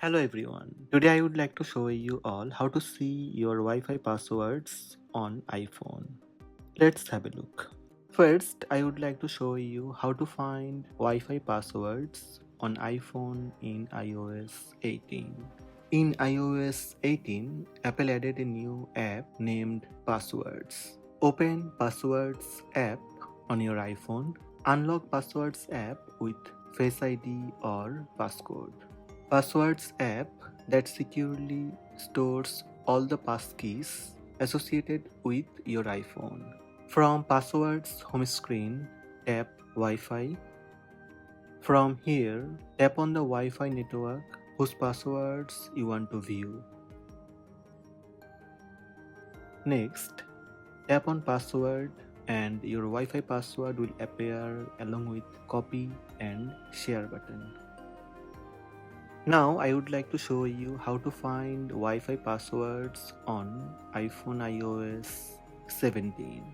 Hello everyone. Today I would like to show you all how to see your Wi-Fi passwords on iPhone. Let's have a look. First, I would like to show you how to find Wi-Fi passwords on iPhone in iOS 18. In iOS 18, Apple added a new app named Passwords. Open Passwords app on your iPhone. Unlock Passwords app with Face ID or passcode. Passwords app that securely stores all the passkeys associated with your iPhone. From Passwords home screen, tap Wi-Fi. From here, tap on the Wi-Fi network whose passwords you want to view. Next, tap on password and your Wi-Fi password will appear along with copy and share button. Now I would like to show you how to find Wi-Fi passwords on iPhone iOS 17.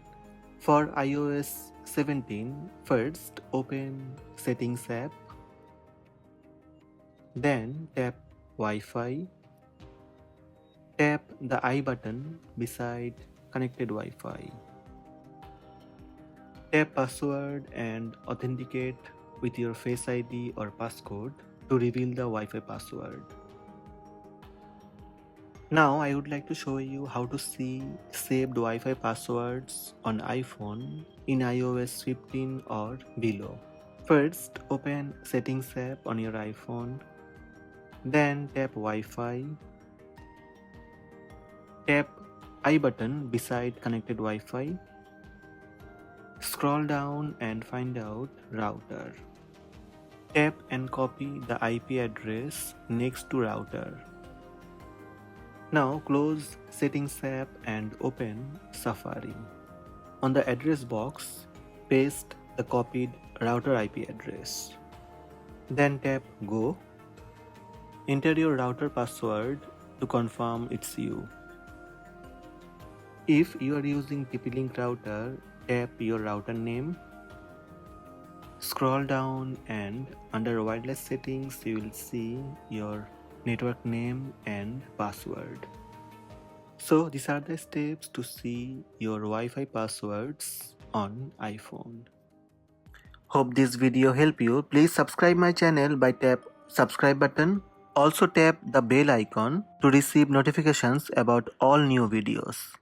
For iOS 17, first open Settings app, then tap Wi-Fi, tap the I button beside Connected Wi-Fi. Tap Password and authenticate with your Face ID or passcode to reveal the Wi-Fi password. Now I would like to show you how to see saved Wi-Fi passwords on iPhone in iOS 15 or below. First, open Settings app on your iPhone, then tap Wi-Fi, tap I button beside Connected Wi-Fi, scroll down and find out Router. Tap and copy the IP address next to router. Now close Settings app and open Safari. On the address box, paste the copied router IP address. Then tap Go. Enter your router password to confirm it's you. If you are using TP-Link router, tap your router name. Scroll down and under wireless settings you will see your network name and password. So these are the steps to see your Wi-Fi passwords on iPhone. Hope this video helped you. Please subscribe my channel by tap subscribe button. Also tap the bell icon to receive notifications about all new videos.